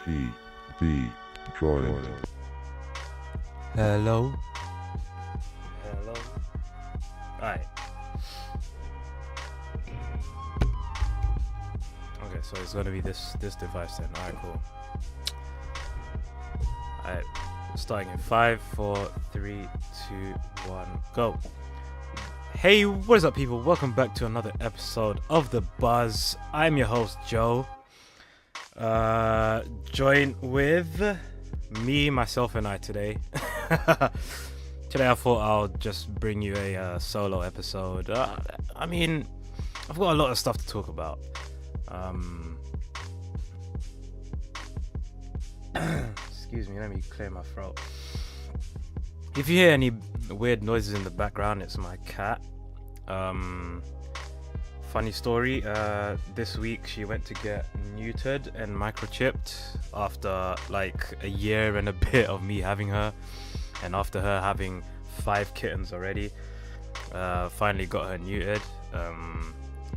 TD joined. Hello. Alright. Okay, so it's gonna be this device then. Alright, cool. Alright, starting in 5, 4, 3, 2, 1, go. Hey, what is up, people? Welcome back to another episode of The Buzz. I'm your host, Joe. Joined with me, myself, and I today. Today I thought I'll just bring you a solo episode. I mean, I've got a lot of stuff to talk about. Excuse me, let me clear my throat. If you hear any weird noises in the background, it's my cat. Funny story, this week she went to get neutered and microchipped after like a year and a bit of me having her, and after her having 5 kittens already. Finally got her neutered.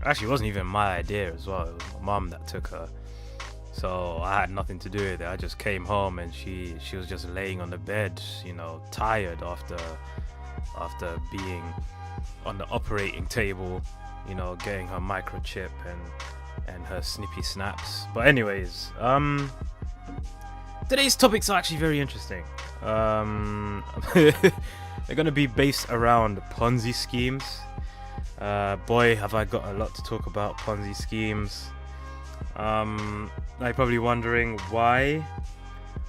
Actually, it wasn't even my idea as well. It was my mum that took her, so I had nothing to do with it. I just came home and she was just laying on the bed, you know, tired after being on the operating table, you know, getting her microchip and her snippy snaps. But anyways, today's topics are actually very interesting. They're gonna be based around Ponzi schemes. Boy, have I got a lot to talk about Ponzi schemes. Now you're probably wondering, why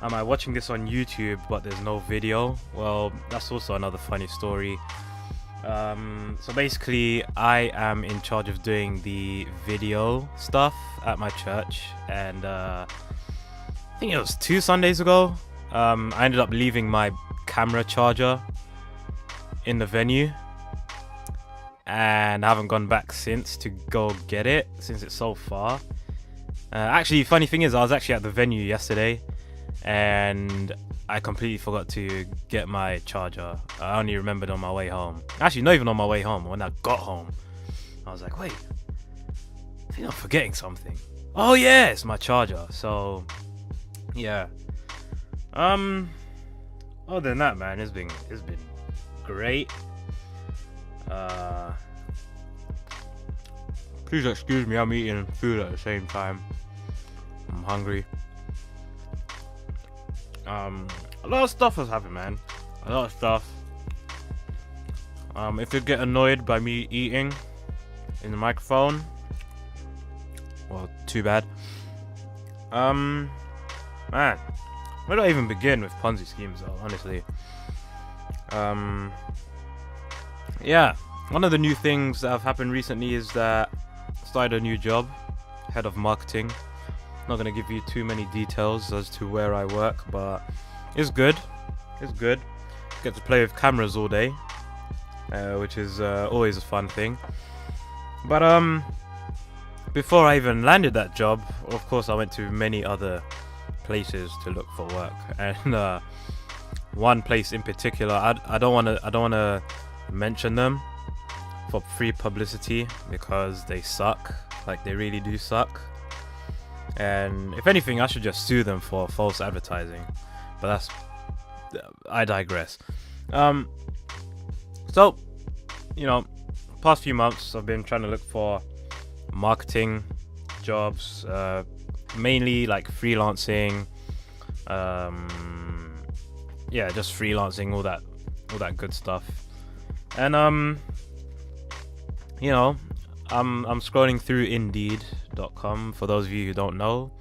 am I watching this on YouTube but there's no video? Well, that's also another funny story. So basically, I am in charge of doing the video stuff at my church, and I think it was 2 Sundays ago, I ended up leaving my camera charger in the venue, and I haven't gone back since to go get it, since it's so far. Actually, funny thing is, I was actually at the venue yesterday and I completely forgot to get my charger. I only remembered on my way home. Actually, not even on my way home. When I got home, I was like, wait, I think I'm forgetting something. Oh yeah, it's my charger. So yeah. Other than that, man, it's been great. Please excuse me, I'm eating food at the same time. I'm hungry. A lot of stuff has happened, man. A lot of stuff. If you get annoyed by me eating in the microphone, well, too bad. Man, where do I even begin with Ponzi schemes, though? Honestly. Yeah, one of the new things that have happened recently is that I started a new job, head of marketing. Not gonna give you too many details as to where I work, but it's good. It's good. Get to play with cameras all day, which is always a fun thing. But before I even landed that job, of course, I went to many other places to look for work, and one place in particular, I don't wanna mention them for free publicity because they suck. Like, they really do suck. And if anything, I should just sue them for false advertising. But I digress. So, you know, past few months I've been trying to look for marketing jobs, mainly like freelancing. Yeah, just freelancing, all that good stuff. And you know, I'm scrolling through Indeed.com. For those of you who don't know,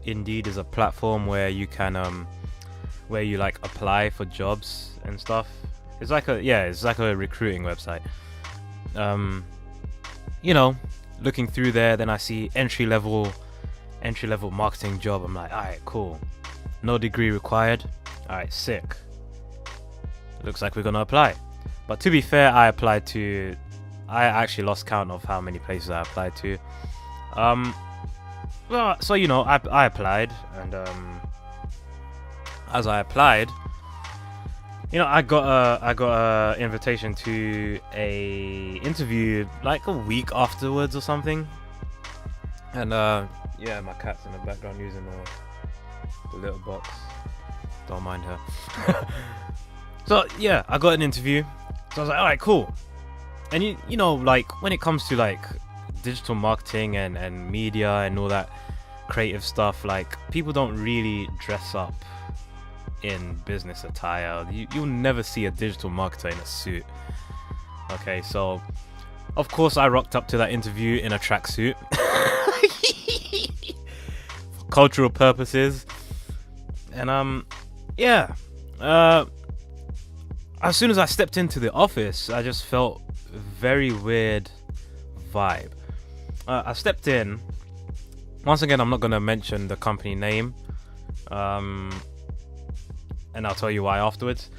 Indeed is a platform where you can where you like apply for jobs and stuff. It's like a recruiting website. You know, looking through there, then I see entry level marketing job. I'm like, alright, cool. No degree required. Alright, sick. Looks like we're gonna apply. But to be fair, I actually lost count of how many places I applied to. Well, so you know, I applied, and as I applied, you know, I got a invitation to a interview like a week afterwards or something. And yeah, my cat's in the background using the little box. Don't mind her. So yeah, I got an interview. So I was like, all right, cool. And you know, like when it comes to like digital marketing and media and all that creative stuff, like people don't really dress up in business attire. You'll never see a digital marketer in a suit. Okay, so of course I rocked up to that interview in a tracksuit for cultural purposes. And yeah, as soon as I stepped into the office, I just felt a very weird vibe. I stepped in. Once again, I'm not gonna mention the company name, and I'll tell you why afterwards.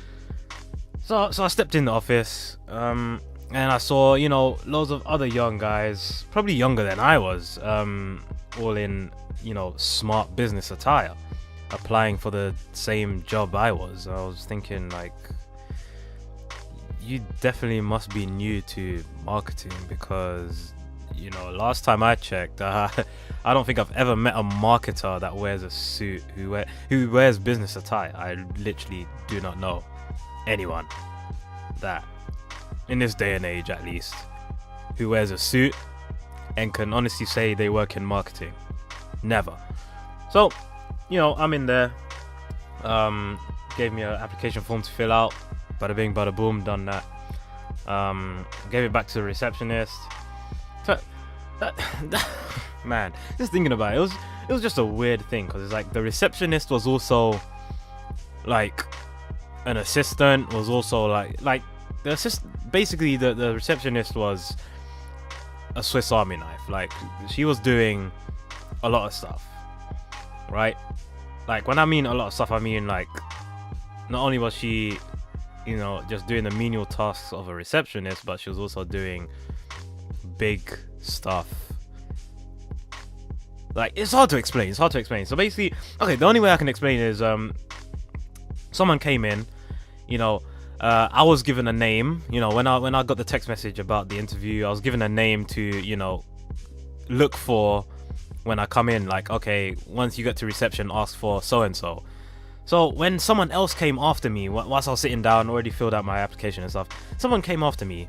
So I stepped in the office, and I saw, you know, loads of other young guys, probably younger than I was, all in, you know, smart business attire, applying for the same job I was. I was thinking, like, you definitely must be new to marketing, because, you know, last time I checked, I don't think I've ever met a marketer that wears a suit who wears business attire. I literally do not know anyone that, in this day and age at least, who wears a suit and can honestly say they work in marketing. Never. So, you know, I'm in there. Gave me an application form to fill out. Bada bing, bada boom, done that. Gave it back to the receptionist. So, man, just thinking about it, it was just a weird thing, because it's like the receptionist was also like an assistant, was also like the basically the receptionist was a Swiss Army knife. Like, she was doing a lot of stuff, right? Like, when I mean a lot of stuff, I mean, like, not only was she, you know, just doing the menial tasks of a receptionist, but she was also doing big stuff. Like, it's hard to explain. So basically, okay, the only way I can explain is someone came in, you know, I was given a name, you know, when I got the text message about the interview, I was given a name to, you know, look for when I come in. Like, okay, once you get to reception, ask for so and so. So when someone else came after me, whilst I was sitting down, already filled out my application and stuff, someone came after me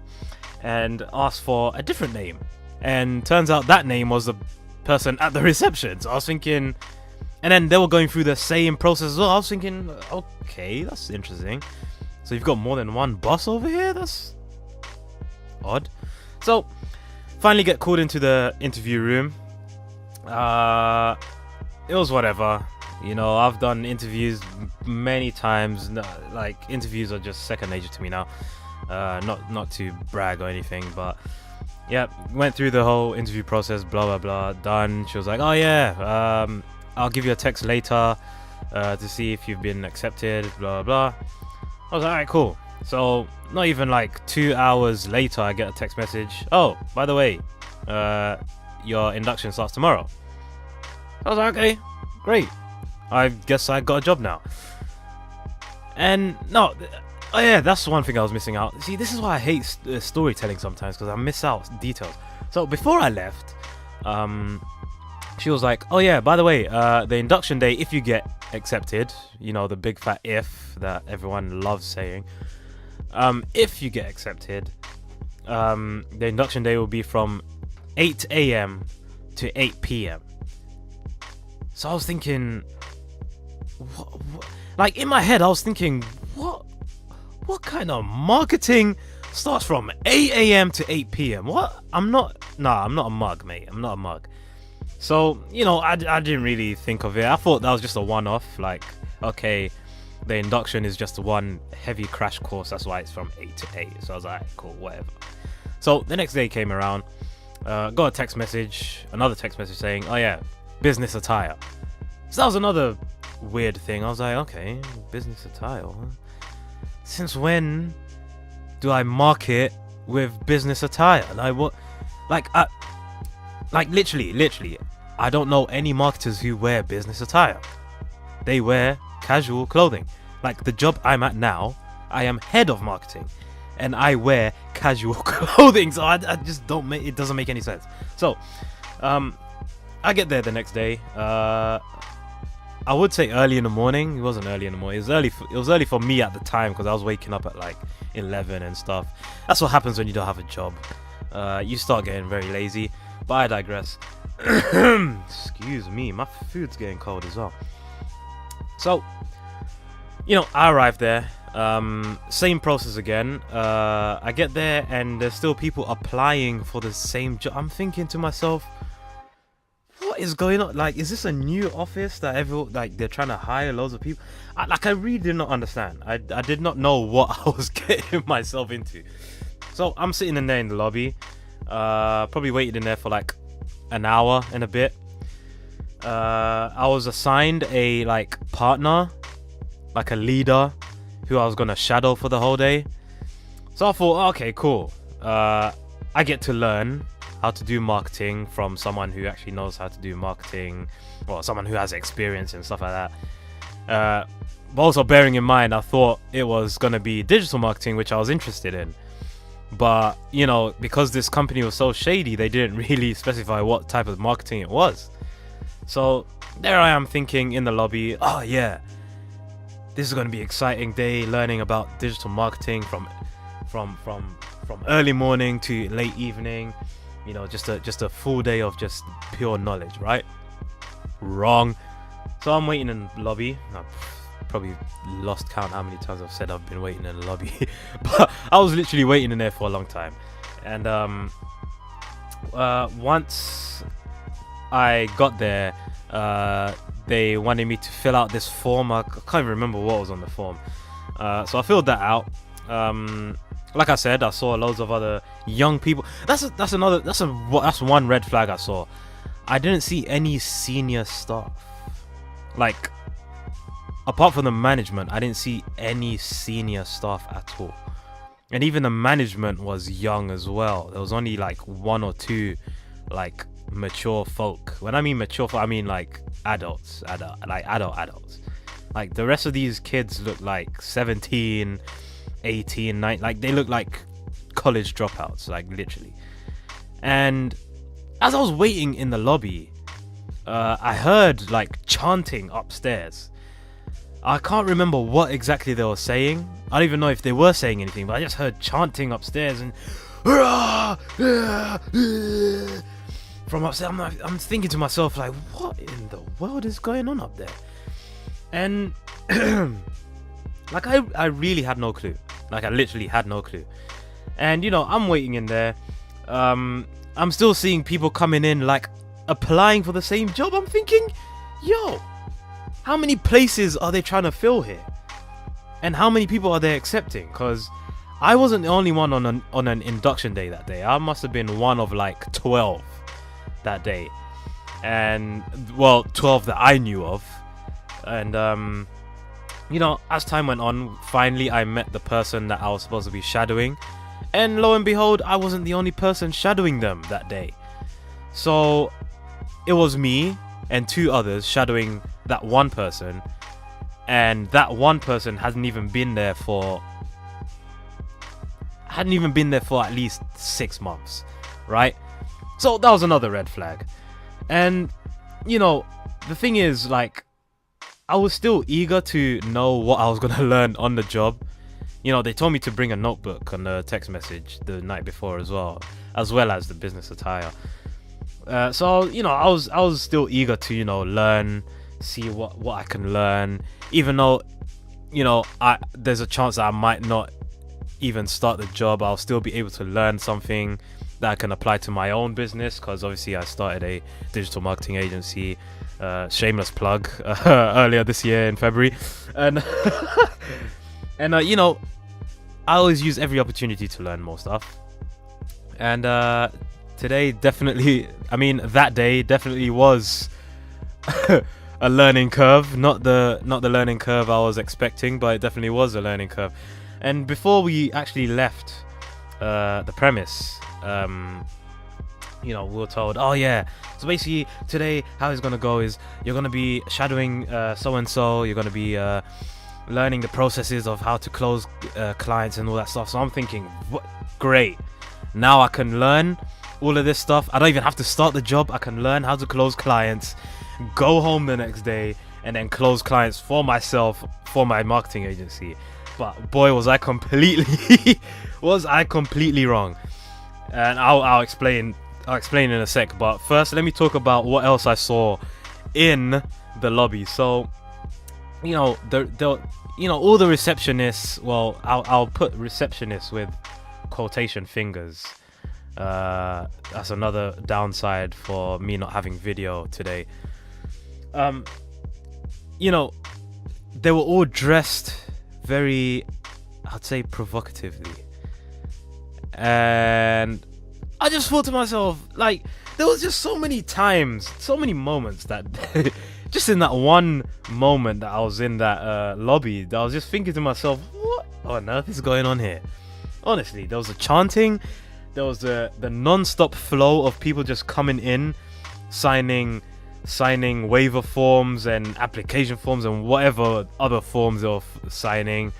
and asked for a different name, and turns out that name was the person at the reception. So I was thinking, and then they were going through the same process as well. I was thinking, okay, that's interesting. So you've got more than one boss over here? That's odd. So finally get called into the interview room. It was whatever. You know, I've done interviews many times. Like, interviews are just second nature to me now. Not to brag or anything, but yeah, went through the whole interview process, blah blah blah, done. She was like, oh yeah, I'll give you a text later to see if you've been accepted, blah blah. I was like, alright, cool. So not even like 2 hours later, I get a text message. Oh, by the way, your induction starts tomorrow. I was like, okay, great. I guess I got a job now. And no, oh yeah, that's one thing I was missing out. See, this is why I hate storytelling sometimes, because I miss out details. So before I left, she was like, oh yeah, by the way, the induction day, if you get accepted, you know, the big fat if that everyone loves saying, if you get accepted, the induction day will be from 8 a.m. to 8 p.m. So I was thinking, what, like, in my head I was thinking, what kind of marketing starts from 8 a.m. to 8 p.m? What? I'm not a mug, mate. I'm not a mug. So, you know, I didn't really think of it. I thought that was just a one-off. Like, okay, the induction is just one heavy crash course. That's why it's from 8 to 8. So I was like, cool, whatever. So the next day came around. Got a text message, another text message saying, oh yeah, business attire. So that was another weird thing. I was like, okay, business attire. Huh? Since when do I market with business attire? Like, what? Like literally, I don't know any marketers who wear business attire. They wear casual clothing. Like, the job I'm at now, I am head of marketing, and I wear casual clothing. So I just don't make it. Doesn't make any sense. So, I get there the next day. I would say early in the morning. It wasn't early in the morning. It was early for me at the time because I was waking up at like 11 and stuff. That's what happens when you don't have a job. You start getting very lazy. But I digress. Excuse me, my food's getting cold as well. So, I arrived there. Same process again. I get there and there's still people applying for the same job. I'm thinking to myself, what is going on? Like, is this a new office that they're trying to hire loads of people? I really did not understand. I did not know what I was getting myself into. So I'm sitting in there in the lobby, probably waited in there for like an hour and a bit. I was assigned a like partner, like a leader, who I was gonna shadow for the whole day. So I thought, okay, cool. I get to learn how to do marketing from someone who actually knows how to do marketing, or someone who has experience and stuff like that. But also bearing in mind, I thought it was gonna be digital marketing, which I was interested in. But because this company was so shady, they didn't really specify what type of marketing it was. So there I am thinking in the lobby, oh yeah, this is going to be an exciting day, learning about digital marketing from early morning to late evening. Just a full day of just pure knowledge, right? Wrong. So I'm waiting in the lobby. I've probably lost count how many times I've said I've been waiting in the lobby. But I was literally waiting in there for a long time. And once I got there, they wanted me to fill out this form. I can't even remember what was on the form. So I filled that out. Like I said, I saw loads of other young people. That's one red flag I saw. I didn't see any senior staff. Like, apart from the management, I didn't see any senior staff at all. And even the management was young as well. There was only like one or two like mature folk. When I mean mature folk, I mean like adults. Like the rest of these kids look like 17, 18, 19, like they look like college dropouts, like literally. And as I was waiting in the lobby, I heard like chanting upstairs. I can't remember what exactly they were saying. I don't even know if they were saying anything, but I just heard chanting upstairs and from upstairs. I'm thinking to myself, like, what in the world is going on up there? And like I really had no clue. Like I literally had no clue. And I'm waiting in there. I'm still seeing people coming in like applying for the same job. I'm thinking, yo, how many places are they trying to fill here? And how many people are they accepting? Because I wasn't the only one on an induction day that day. I must have been one of like 12 that day. And, well, 12 that I knew of. And, as time went on, finally I met the person that I was supposed to be shadowing. And lo and behold, I wasn't the only person shadowing them that day. So it was me and two others shadowing that one person, and that one person hadn't even been there for at least 6 months, right? So that was another red flag. And the thing is, like, I was still eager to know what I was gonna learn on the job. They told me to bring a notebook on the text message the night before as well as the business attire. So I was still eager to learn, see what I can learn, even though there's a chance that I might not even start the job. I'll still be able to learn something that I can apply to my own business, because obviously I started a digital marketing agency, shameless plug, earlier this year in February. And and I always use every opportunity to learn more stuff. And today that day definitely was a learning curve. Not the learning curve I was expecting, but it definitely was a learning curve. And before we actually left the premise, we were told, oh yeah, so basically today how it's gonna go is you're gonna be shadowing so and so, you're gonna be learning the processes of how to close clients and all that stuff. So I'm thinking, what great, now I can learn all of this stuff. I don't even have to start the job. I can learn how to close clients, go home the next day, and then close clients for myself for my marketing agency. But boy, was I completely wrong. And I'll explain in a sec. But first, let me talk about what else I saw in the lobby. So, you know, all the receptionists. Well, I'll put receptionists with quotation fingers. That's another downside for me not having video today. You know, they were all dressed very, I'd say, provocatively. And I just thought to myself, like, there was just so many times, so many moments that just in that one moment that I was in that lobby, that I was just thinking to myself, what on earth is going on here? Honestly, there was the chanting, there was the non-stop flow of people just coming in, signing waiver forms and application forms and whatever other forms of signing.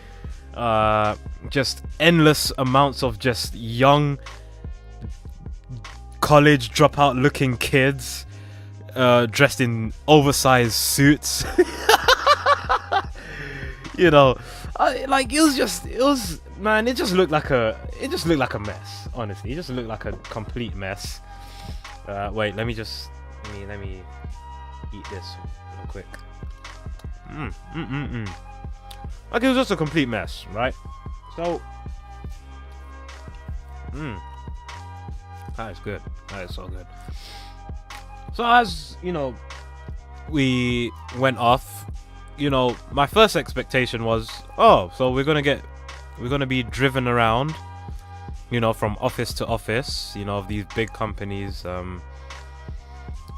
Just endless amounts of just young college dropout looking kids dressed in oversized suits. You know, it just looked like a mess. Honestly, it just looked like a complete mess. Wait, let me eat this real quick. Like, it was just a complete mess, right? So, that is good. That is so good. So as you know, we went off. You know, my first expectation was, oh, so we're gonna be driven around, you know, from office to office, you know, of these big companies,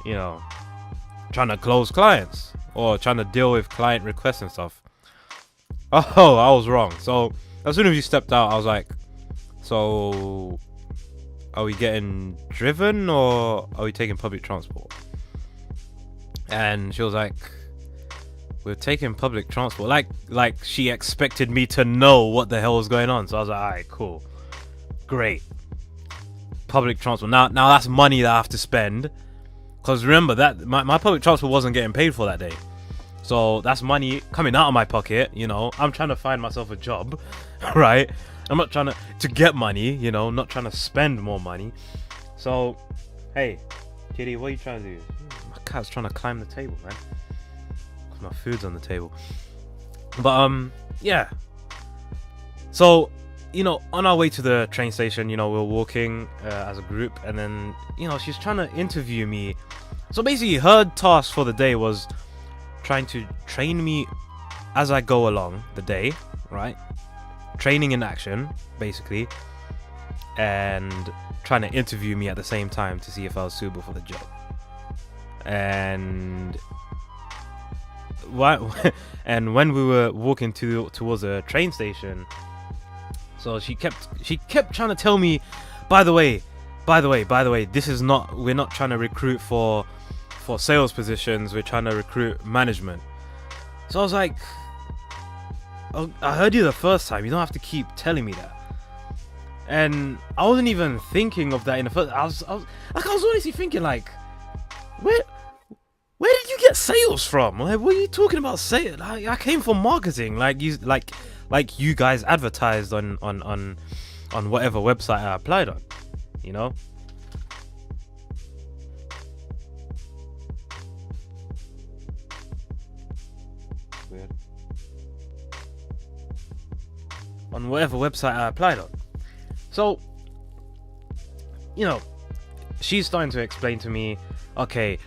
you know, trying to close clients or trying to deal with client requests and stuff. Oh, I was wrong. So as soon as you stepped out, I was like, so are we getting driven or are we taking public transport? And she was like, we're taking public transport. Like she expected me to know what the hell was going on. So I was like, all right, cool, great. Public transport. Now that's money that I have to spend. Because remember that my public transport wasn't getting paid for that day. So that's money coming out of my pocket, you know. I'm trying to find myself a job, right? I'm not trying to get money, you know, not trying to spend more money. So, hey, kitty, what are you trying to do? My cat's trying to climb the table, man. Because my food's on the table. But, yeah. So, you know, on our way to the train station, you know, we were walking as a group. And then, you know, she's trying to interview me. So basically, her task for the day was trying to train me as I go along the day, right? Training in action, basically, and trying to interview me at the same time to see if I was suitable for the job. And when we were walking towards a train station, so she kept trying to tell me, by the way, we're not trying to recruit for sales positions, we're trying to recruit management. So I was like, oh, I heard you the first time, you don't have to keep telling me that. And I wasn't even thinking of that in the first. I was honestly thinking, like, where did you get sales from? Like, what are you talking about sales? I came from marketing, like you guys advertised on whatever website I applied on, you know. Weird. On whatever website I applied on. So, you know, she's starting to explain to me, okay,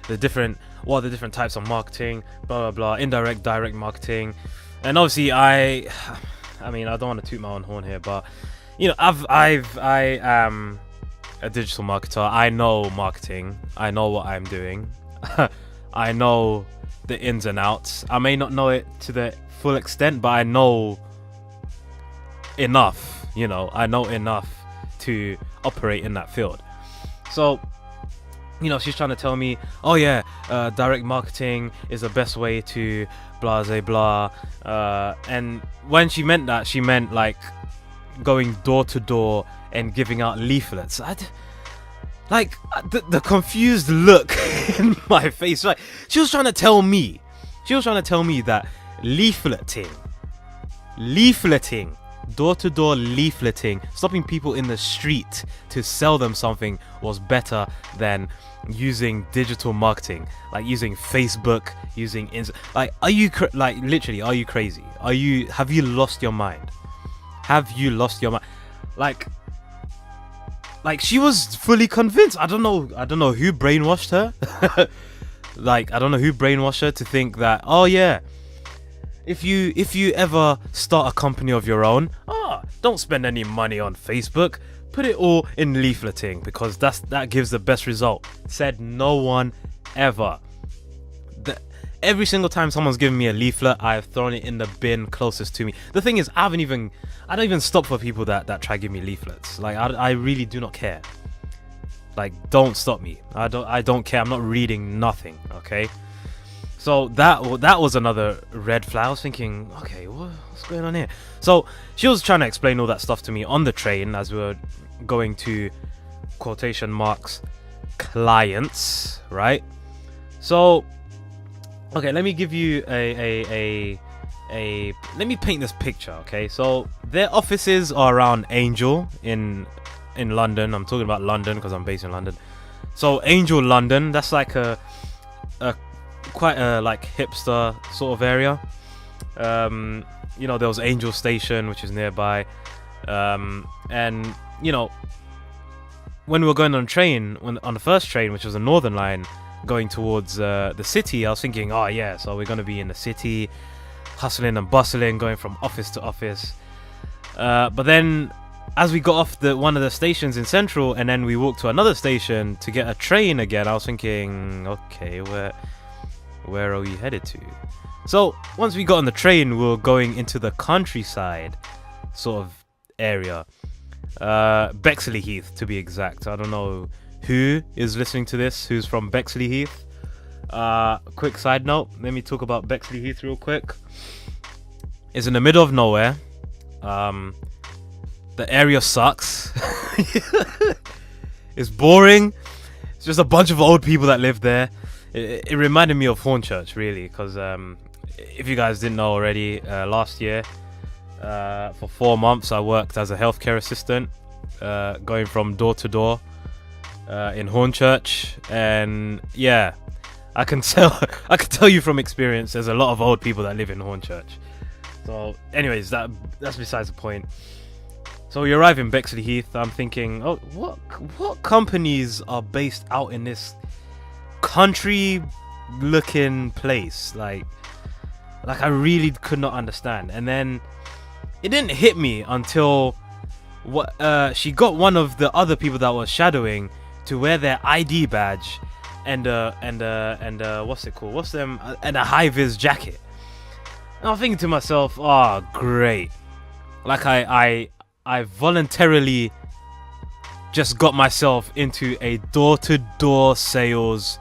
what are the different types of marketing, blah blah blah, indirect, direct marketing. And obviously I mean, I don't want to toot my own horn here, but you know, I am a digital marketer. I know marketing. I know what I'm doing. I know the ins and outs. I may not know it to the full extent, but I know enough, you know. I know enough to operate in that field. So, you know, she's trying to tell me, oh yeah, direct marketing is the best way to blah blah blah. And when she meant that, she meant like going door to door and giving out leaflets. The confused look in my face. Like, she was trying to tell me She was trying to tell me that leafleting, door-to-door leafleting, stopping people in the street to sell them something was better than using digital marketing, like using Facebook, using like, are you literally, are you crazy? Have you lost your mind? Have you lost your mind? Like she was fully convinced. I don't know who brainwashed her. Like, I don't know who brainwashed her to think that, oh yeah, if you ever start a company of your own, don't spend any money on Facebook, put it all in leafleting, because that gives the best result. Said no one ever. Every single time someone's given me a leaflet, I've thrown it in the bin closest to me. The thing is, I don't even stop for people that try to give me leaflets. Like, I really do not care. Like, don't stop me. I don't care. I'm not reading nothing. Okay. So that was another red flag. I was thinking, okay, what's going on here? So she was trying to explain all that stuff to me on the train as we were going to quotation marks clients, right? So, okay, let me give you let me paint this picture, okay? So their offices are around Angel in London. I'm talking about London because I'm based in London. So Angel, London, that's like a quite a like hipster sort of area. You know, there was Angel Station, which is nearby, and you know, when we were going on train, on the first train, which was the Northern Line, going towards the city, I was thinking, oh yeah, so we're gonna be in the city, hustling and bustling, going from office to office. But then, as we got off one of the stations in Central, and then we walked to another station to get a train again, I was thinking, okay, where are we headed to? So once we got on the train, we were going into the countryside sort of area, Bexleyheath to be exact. I don't know who is listening to this who's from Bexleyheath. Quick side note, let me talk about Bexleyheath real quick. It's in the middle of nowhere. The area sucks. It's boring. It's just a bunch of old people that live there. It reminded me of Hornchurch, really, because if you guys didn't know already, last year for 4 months I worked as a healthcare assistant, going from door to door in Hornchurch, and yeah, I can tell you from experience, there's a lot of old people that live in Hornchurch. So anyways, that's besides the point. So we arrive in Bexleyheath. I'm thinking, oh, what companies are based out in this country looking place? Like I really could not understand. And then it didn't hit me until she got one of the other people that was shadowing to wear their ID badge and what's it called? And a high vis jacket. And I'm thinking to myself, oh great. Like I voluntarily just got myself into a door-to-door sales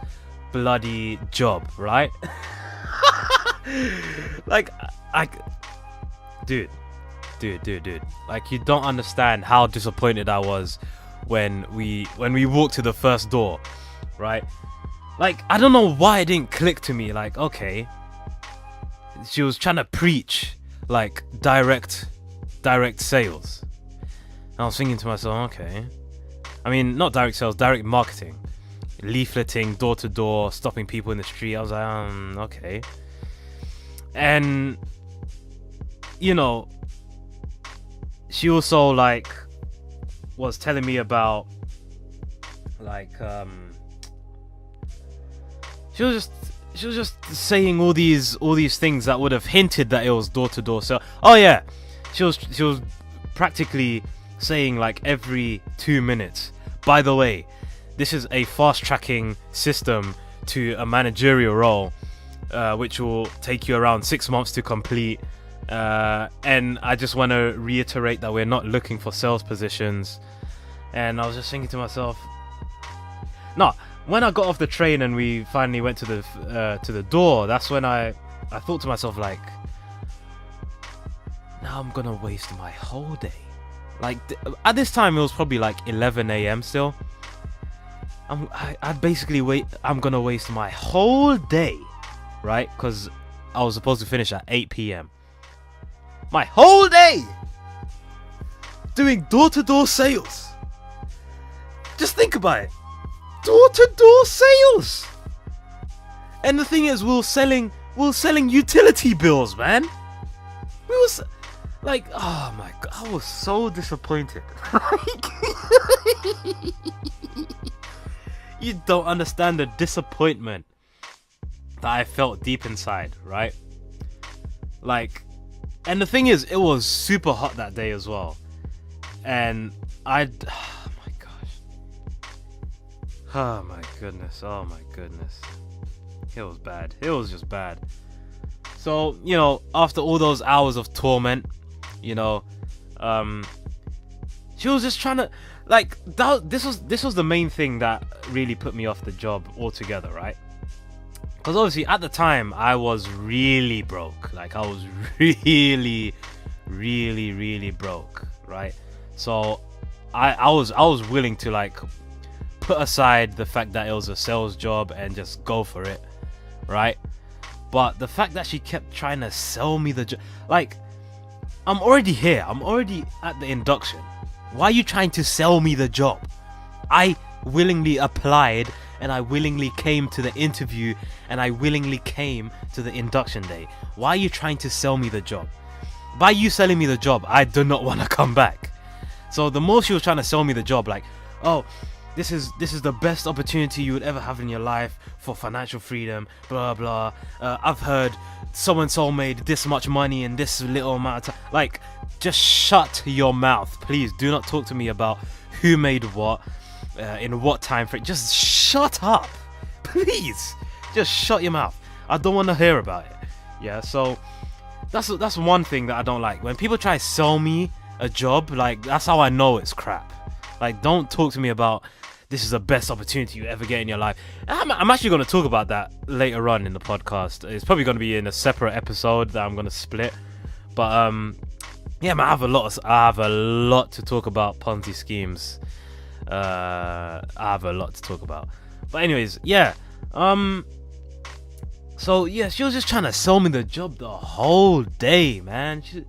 bloody job, right? Like, dude, like, you don't understand how disappointed I was when we walked to the first door, right? Like, I don't know why it didn't click to me. Like, okay, she was trying to preach like direct sales. And I was thinking to myself, okay, I mean, not direct sales, direct marketing, leafleting, door to door, stopping people in the street. I was like, okay. And you know, she also like was telling me about like she was just saying all these things that would have hinted that it was door to door. So oh yeah, she was practically saying like every 2 minutes, by the way, this is a fast tracking system to a managerial role, which will take you around 6 months to complete. And I just want to reiterate that we're not looking for sales positions. And I was just thinking to myself, no, when I got off the train and we finally went to the door, that's when I thought to myself, like, now I'm gonna waste my whole day. Like, at this time it was probably like 11 a.m. still. I'm gonna waste my whole day, right? Because I was supposed to finish at 8 p.m. My whole day doing door-to-door sales. Just think about it. Door-to-door sales. And the thing is, we were selling utility bills, man. We was like, oh my god, I was so disappointed. You don't understand the disappointment that I felt deep inside, right? Like, and the thing is, it was super hot that day as well. And oh my gosh. Oh my goodness. Oh my goodness. It was bad. It was just bad. So, you know, after all those hours of torment, you know, she was just trying to, like, this was the main thing that really put me off the job altogether, right? Because obviously at the time I was really broke. Like, I was really broke, right? So I was willing to, like, put aside the fact that it was a sales job and just go for it, right? But the fact that she kept trying to sell me the job, like, I'm already here. I'm already at the induction. Why are you trying to sell me the job? I willingly applied, and I willingly came to the interview, and I willingly came to the induction day. Why are you trying to sell me the job? By you selling me the job, I do not want to come back. So the more she was trying to sell me the job, like, oh, this is the best opportunity you would ever have in your life for financial freedom, blah blah. I've heard so and so made this much money in this little amount of time. Like, just shut your mouth, please. Do not talk to me about who made what, in what time frame. Just shut up, please. Just shut your mouth. I don't want to hear about it. Yeah, so that's one thing that I don't like. When people try to sell me a job, like, that's how I know it's crap. Like, don't talk to me about this is the best opportunity you ever get in your life. I'm actually going to talk about that later on in the podcast. It's probably going to be in a separate episode that I'm going to split. But yeah, man, I have a lot to talk about Ponzi schemes. I have a lot to talk about. But anyways, yeah. So yeah, she was just trying to sell me the job the whole day, man. She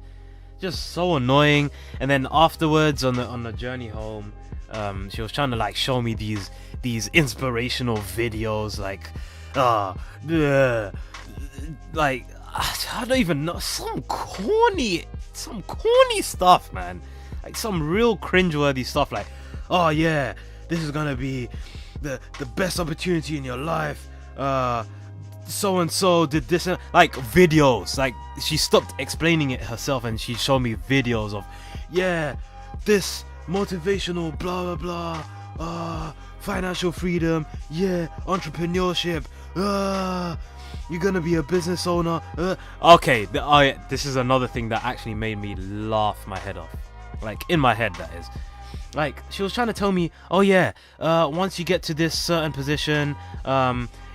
just so annoying. And then afterwards, on the journey home, she was trying to, like, show me these inspirational videos, like, like, I don't even know, some corny stuff, man. Like, some real cringeworthy stuff, like, oh yeah, this is gonna be the best opportunity in your life. So and so did this, and, like, videos. Like, she stopped explaining it herself and she showed me videos of, yeah, this motivational blah blah blah, financial freedom, yeah, entrepreneurship, you're gonna be a business owner. Okay, this is another thing that actually made me laugh my head off. Like, in my head, that is. Like, she was trying to tell me, oh yeah, once you get to this certain position,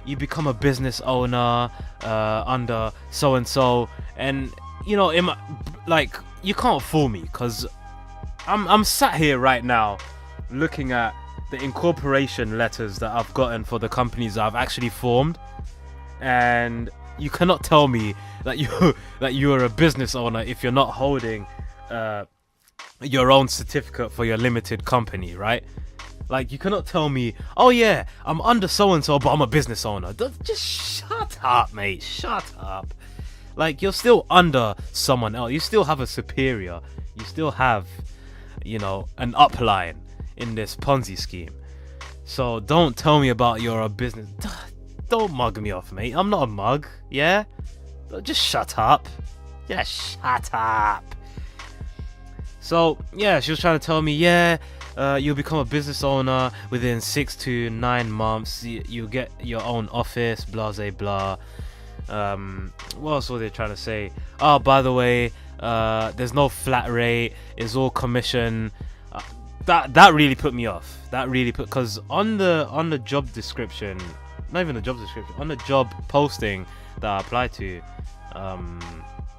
you become a business owner under so and so, and you know, like, you can't fool me, because I'm sat here right now looking at the incorporation letters that I've gotten for the companies that I've actually formed, and you cannot tell me that you're a business owner if you're not holding your own certificate for your limited company, right? Like, you cannot tell me, oh yeah, I'm under so and so, but I'm a business owner. Just shut up, mate. Shut up. Like, you're still under someone else. You still have a superior. You still have, you know, an upline in this Ponzi scheme. So don't tell me about you're a business. Don't mug me off, mate. I'm not a mug, yeah? Just shut up. Yeah, shut up. So yeah, she was trying to tell me, yeah, you'll become a business owner within 6 to 9 months. You'll get your own office, blah blah blah. What else were they trying to say? Oh, by the way, there's no flat rate. It's all commission. That really put me off. That really because on the job description, not even the job description, on the job posting that I applied to,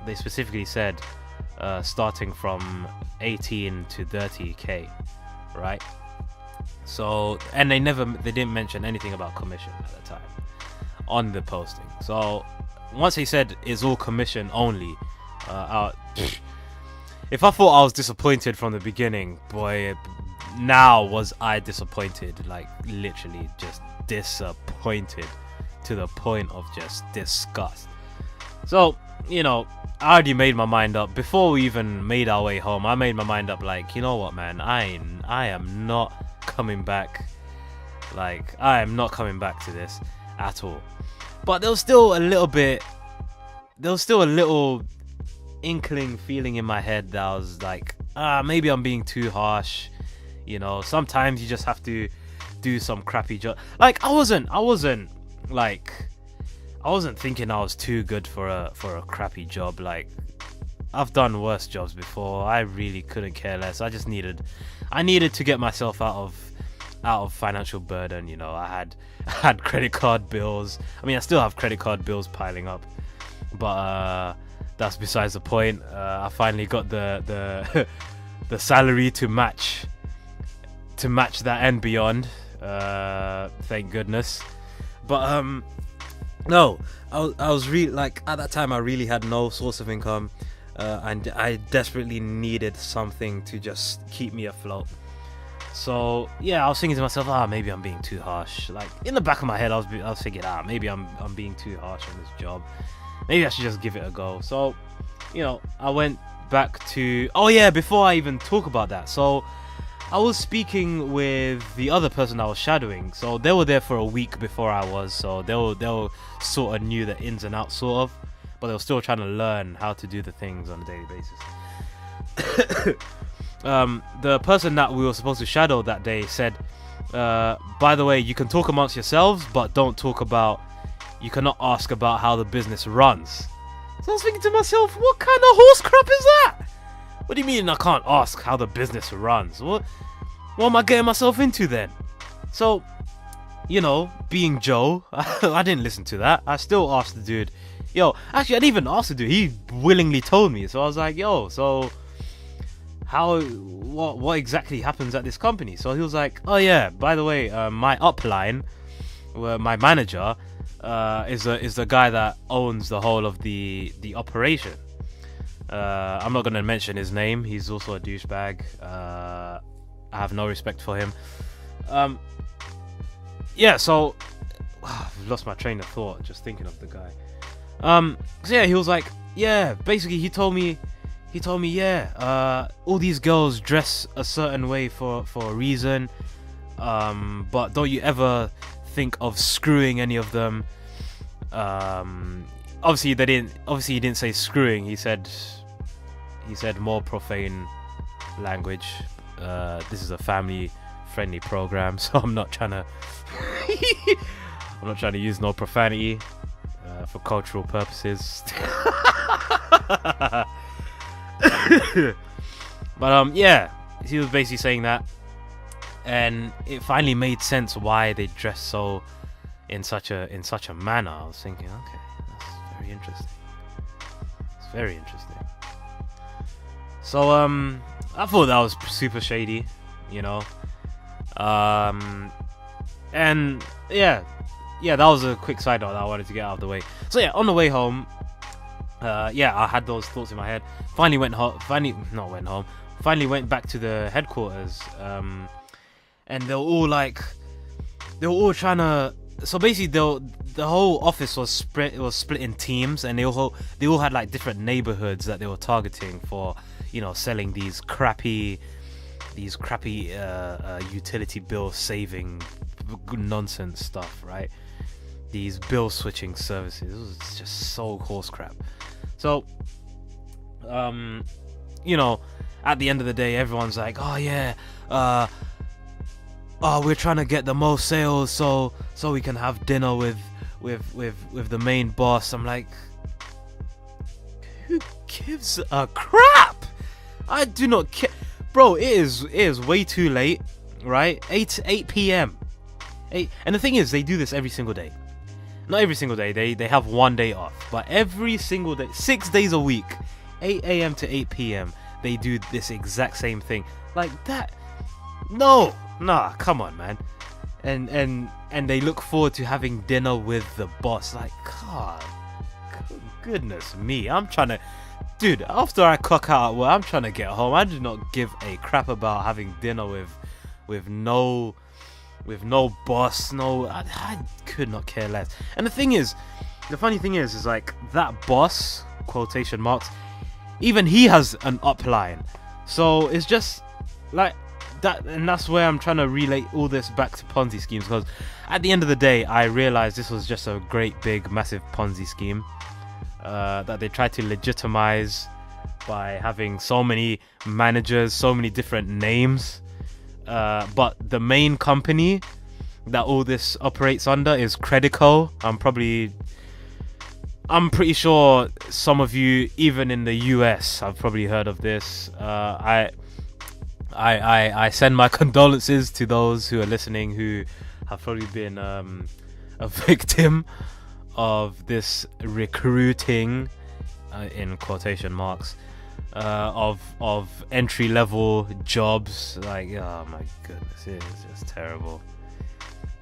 they specifically said starting from 18 to 30k, right? So, and they didn't mention anything about commission at the time on the posting. So once he said it's all commission only, if I thought I was disappointed from the beginning, boy, now was I disappointed. Like, literally just disappointed to the point of just disgust. So, you know, I already made my mind up before we even made our way home. I made my mind up, like, you know what, man, I am not coming back. Like, I am not coming back to this at all. But there was still a little inkling feeling in my head that I was like, maybe I'm being too harsh. You know, sometimes you just have to do some crappy job. Like, I wasn't thinking I was too good for a crappy job. Like, I've done worse jobs before. I really couldn't care less. I needed to get myself out of financial burden. You know, I had credit card bills. I mean, I still have credit card bills piling up, but that's besides the point. I finally got the the salary to match that and beyond. Thank goodness. But no, I was really, like, at that time I really had no source of income, and I desperately needed something to just keep me afloat. So yeah, I was thinking to myself, maybe I'm being too harsh. Like, in the back of my head, I was thinking, maybe I'm being too harsh on this job. Maybe I should just give it a go. So, you know, I went back to... Oh yeah, before I even talk about that, so I was speaking with the other person I was shadowing. So they were there for a week before I was, so they were sort of knew the ins and outs, sort of, but they were still trying to learn how to do the things on a daily basis. The person that we were supposed to shadow that day said, by the way, you can talk amongst yourselves, but you cannot ask about how the business runs. So I was thinking to myself, what kind of horse crap is that? What do you mean I can't ask how the business runs? What am I getting myself into then? So, you know, being Joe, I didn't listen to that. I still asked the dude, actually I didn't even ask the dude, he willingly told me. So I was like, so what exactly happens at this company? So he was like, oh yeah, by the way, my upline, my manager, is the guy that owns the whole of the operation. I'm not gonna mention his name. He's also a douchebag. I have no respect for him. Yeah, so I've lost my train of thought just thinking of the guy. So yeah, he was like, yeah, basically he told me, all these girls dress a certain way for a reason, but don't you ever think of screwing any of them. Obviously he didn't say screwing. He said more profane language. This is a family friendly program, so I'm not trying to use no profanity for cultural purposes. But yeah, he was basically saying that, and it finally made sense why they dress so in such a manner. I was thinking, okay, that's very interesting. It's very interesting. So I thought that was super shady, you know. And yeah, that was a quick side note that I wanted to get out of the way. So yeah, on the way home, I had those thoughts in my head. Finally went back to the headquarters, and they were all trying to. So basically, the whole office was split in teams, and they all had like different neighborhoods that they were targeting for, you know, selling these crappy utility bill saving nonsense stuff, right? These bill switching services. It was just so horse crap. So, you know, at the end of the day, everyone's like, oh yeah, we're trying to get the most sales so we can have dinner with the main boss. I'm like, who gives a crap? I do not care, bro. It is way too late, right? 8 p.m. And the thing is, they do this every single day. Not every single day. They have one day off, but every single day, 6 days a week, 8 a.m. to 8 p.m. they do this exact same thing. Like that? No, nah, come on, man. And they look forward to having dinner with the boss. Like, God, goodness me. I'm trying to, dude, after I clock out, well, I'm trying to get home. I do not give a crap about having dinner with no boss. No, I could not care less. And the funny thing is like that boss, quotation marks, even he has an upline. So it's just like that, and that's where I'm trying to relate all this back to Ponzi schemes, because at the end of the day, I realized this was just a great big massive Ponzi scheme that they tried to legitimize by having so many managers, so many different names, but the main company that all this operates under is Credico. I'm pretty sure some of you, even in the US, have probably heard of this. I send my condolences to those who are listening who have probably been a victim of this recruiting, in quotation marks, of entry level jobs. Like, oh my goodness, it is just terrible.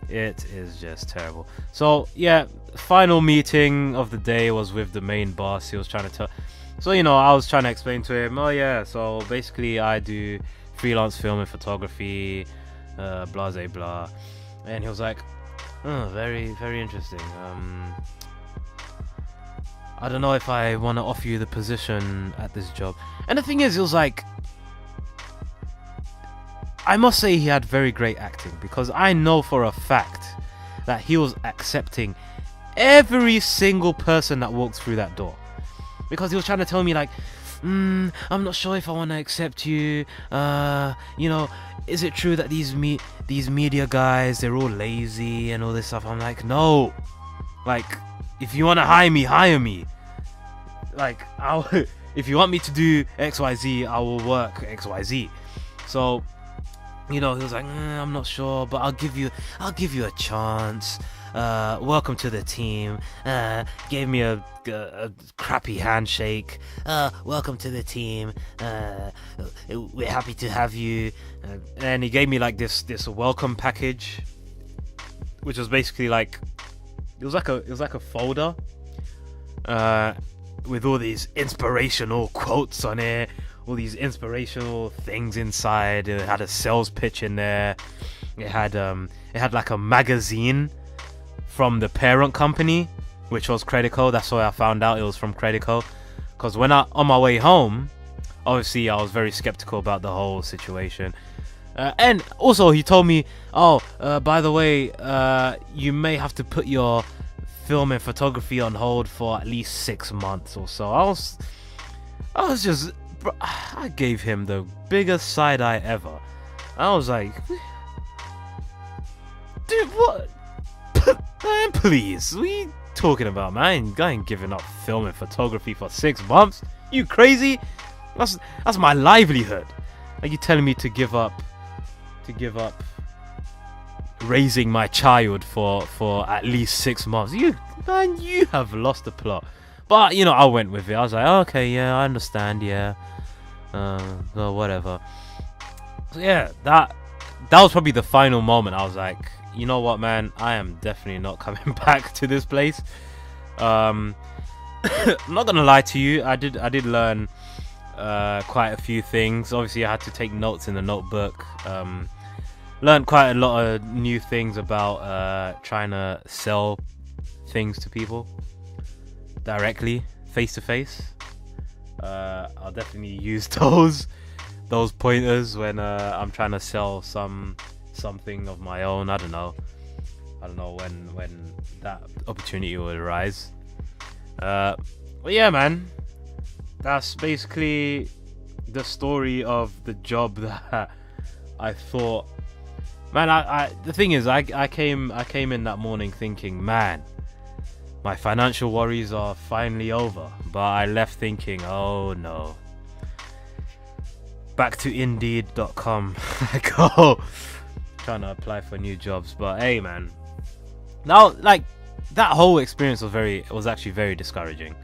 It is just terrible. So yeah, final meeting of the day was with the main boss. He was trying to tell, so I was trying to explain to him, oh yeah, so basically I do freelance film and photography, blah blah blah. And he was like, oh, very very interesting. I don't know if I want to offer you the position at this job. And the thing is, it was like, I must say he had very great acting, because I know for a fact that he was accepting every single person that walked through that door, because he was trying to tell me like, I'm not sure if I want to accept you. Is it true that these media guys, they're all lazy and all this stuff? I'm like, no, like, if you want to hire me. Like, if you want me to do XYZ, I will work XYZ. So, he was like, I'm not sure, but I'll give you a chance. Welcome to the team. Gave me a crappy handshake. Welcome to the team. We're happy to have you. And he gave me like this welcome package, which was basically like, it was like a folder with all these inspirational quotes on it, all these inspirational things inside. It had a sales pitch in there. It had like a magazine from the parent company, which was Credico. That's why I found out it was from Credico, because when on my way home, obviously I was very skeptical about the whole situation. And also he told me, by the way, you may have to put your film and photography on hold for at least 6 months or so. I was just, I gave him the biggest side eye ever. I was like, dude, what? Man, please, what are you talking about, man? I ain't giving up film and photography for 6 months. You crazy? That's my livelihood. Are you telling me to give up raising my child for at least 6 months? You have lost the plot. But I went with it. I was like, okay, yeah, I understand, yeah. Well, whatever. So yeah, that was probably the final moment. I was like, you know what, man, I am definitely not coming back to this place. I'm not gonna lie to you, I did learn quite a few things. Obviously I had to take notes in the notebook. Learned quite a lot of new things about trying to sell things to people directly, face to face. I'll definitely use those pointers when I'm trying to sell something of my own. I don't know when that opportunity will arise. But yeah, man, that's basically the story of the job that I thought. Man, the thing is, I came in that morning thinking, man, my financial worries are finally over. But I left thinking, oh no. Back to Indeed.com I go, trying to apply for new jobs. But hey, man, now like that whole experience was actually very discouraging.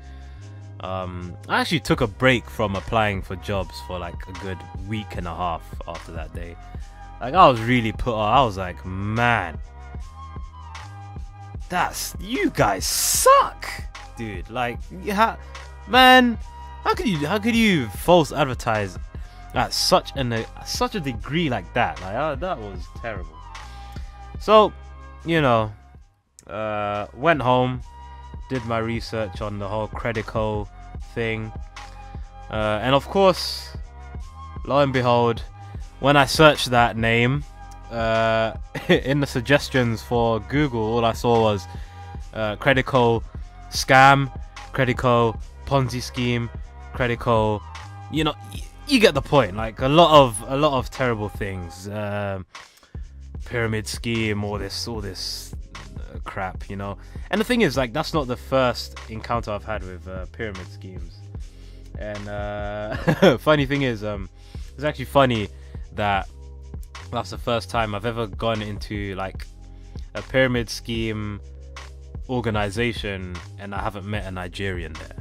I actually took a break from applying for jobs for like a good week and a half after that day. Like, I was really put off. I was like, man, you guys suck. dude. Like, yeah, man, how could you false advertise at such a degree like that? Like, that was terrible. So, went home, did my research on the whole Credico thing, and of course, lo and behold, when I searched that name in the suggestions for Google, all I saw was Credico scam, Credico Ponzi scheme, Credico, you get the point. Like a lot of terrible things, pyramid scheme, all this crap, And the thing is, like, that's not the first encounter I've had with pyramid schemes. And funny thing is, it's actually funny that that's the first time I've ever gone into like a pyramid scheme organization and I haven't met a Nigerian there.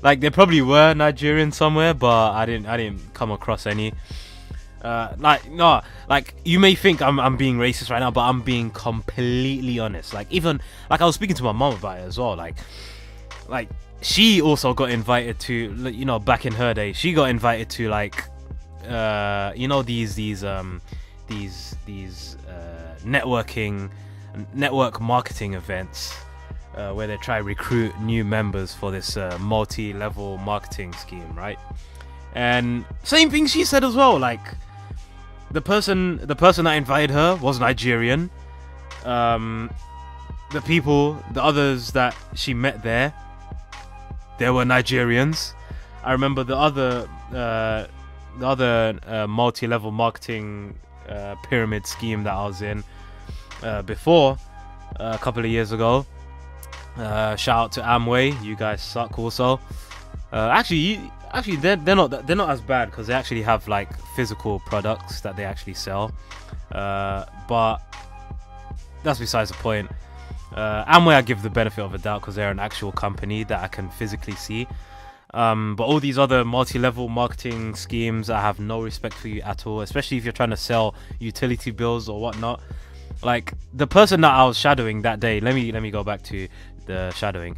Like there probably were Nigerians somewhere, but I didn't come across any. Like you may think I'm being racist right now, but I'm being completely honest. Like even like I was speaking to my mom about it as well. Like she also got invited to, back in her day, she got invited to like these network marketing events where they try recruit new members for this multi-level marketing scheme, right? And same thing she said as well. Like the person that invited her was Nigerian. The others that she met there, they were Nigerians. I remember the other multi-level marketing pyramid scheme that I was in before a couple of years ago. Shout out to Amway, you guys suck also. Actually they're not as bad because they actually have like physical products that they actually sell. But that's besides the point. Amway I give the benefit of a doubt because they're an actual company that I can physically see. But all these other multi-level marketing schemes, I have no respect for you at all, especially if you're trying to sell utility bills or whatnot. Like the person that I was shadowing that day, let me go back to the shadowing.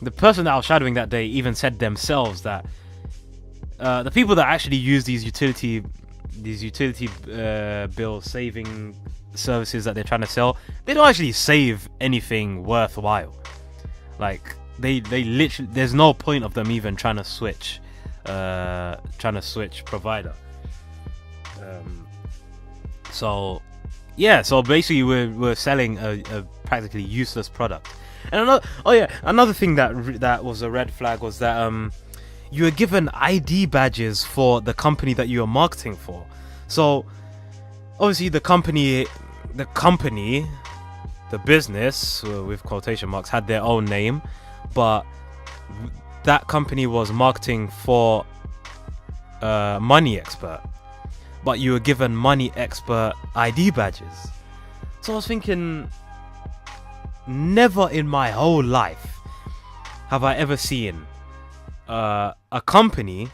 The person that I was shadowing that day even said themselves that the people that actually use these utility bill saving services that they're trying to sell, they don't actually save anything worthwhile. Like they literally, there's no point of them even trying to switch provider. So basically we're selling a practically useless product. And another thing that was a red flag was that you were given ID badges for the company that you are marketing for. So obviously the business with quotation marks had their own name, but that company was marketing for Money Expert, but you were given Money Expert ID badges. So I was thinking, never in my whole life have I ever seen a company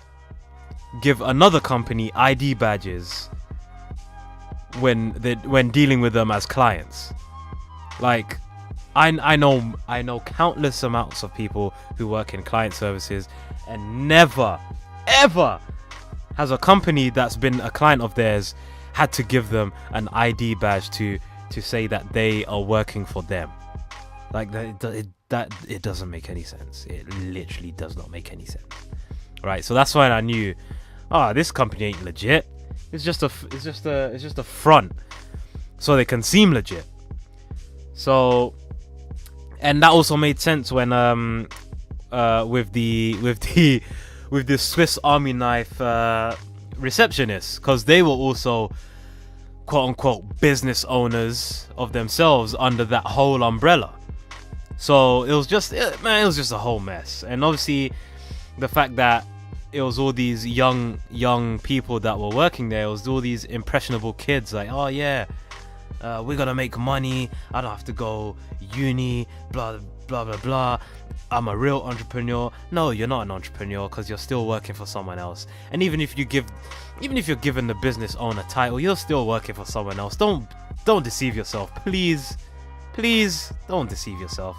give another company ID badges when dealing with them as clients. Like I know countless amounts of people who work in client services, and never ever has a company that's been a client of theirs had to give them an ID badge to say that they are working for them. Like that it doesn't make any sense. It literally does not make any sense. Right, so that's why I knew, this company ain't legit. It's just a front, so they can seem legit. So, and that also made sense when with the Swiss Army knife receptionists, because they were also quote unquote business owners of themselves under that whole umbrella. So it was just a whole mess. And obviously the fact that it was all these young people that were working there, it was all these impressionable kids like, we're gonna make money, I don't have to go uni, blah blah blah blah, I'm a real entrepreneur. No, you're not an entrepreneur because you're still working for someone else. And even if you're given the business owner title, you're still working for someone else. Don't deceive yourself, please don't deceive yourself.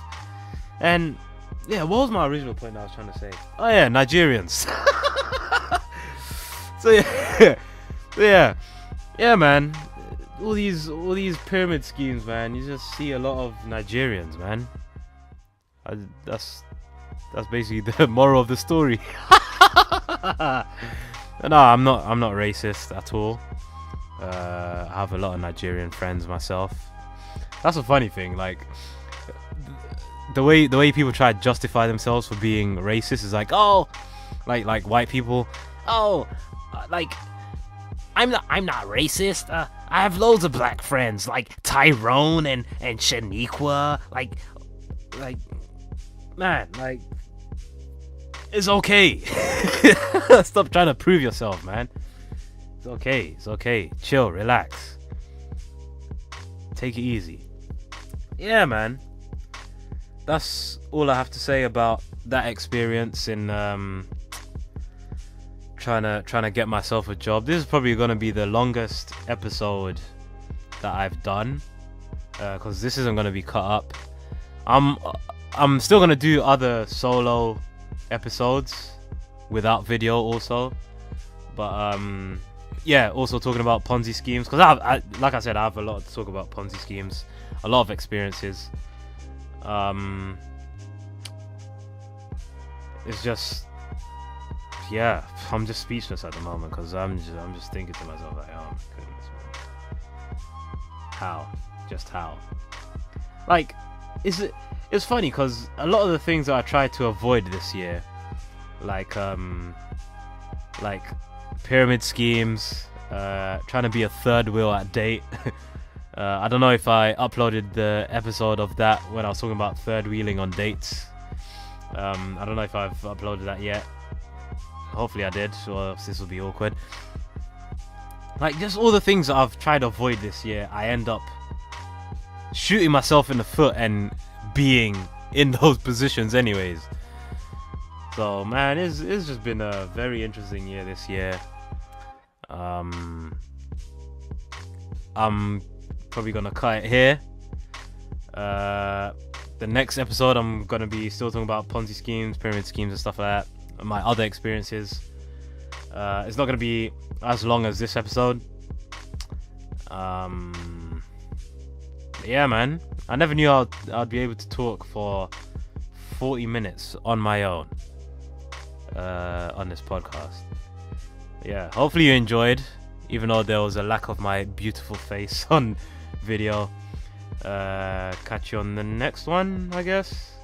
And yeah, what was my original point I was trying to say? Oh yeah, Nigerians. So yeah, man. All these pyramid schemes, man. You just see a lot of Nigerians, man. That's basically the moral of the story. No, I'm not racist at all. I have a lot of Nigerian friends myself. That's a funny thing, like the way people try to justify themselves for being racist is like, oh, like white people, oh, like I'm not racist. I have loads of black friends like Tyrone and Shaniqua. Like man, like it's okay. Stop trying to prove yourself, man. It's okay. Chill, relax. Take it easy. Yeah, man. That's all I have to say about that experience in trying to get myself a job. This is probably gonna be the longest episode that I've done, because this isn't gonna be cut up. I'm still gonna do other solo episodes without video also, but yeah, also talking about Ponzi schemes, because I like I said, I have a lot to talk about Ponzi schemes, a lot of experiences. It's just, yeah, I'm just speechless at the moment, because I'm just thinking to myself like, oh my goodness, man, how, like, it's funny because a lot of the things that I tried to avoid this year, like pyramid schemes, trying to be a third wheel at date. I don't know if I uploaded the episode of that when I was talking about third wheeling on dates. I don't know if I've uploaded that yet. Hopefully I did, or else this will be awkward. Like, just all the things that I've tried to avoid this year, I end up shooting myself in the foot and being in those positions anyways. So man, it's just been a very interesting year this year. I'm probably gonna cut it here. The next episode I'm gonna be still talking about Ponzi schemes, pyramid schemes and stuff like that, my other experiences. It's not gonna be as long as this episode. Yeah, man, I never knew I'd be able to talk for 40 minutes on my own on this podcast. Yeah, hopefully you enjoyed, even though there was a lack of my beautiful face on video. Catch you on the next one, I guess.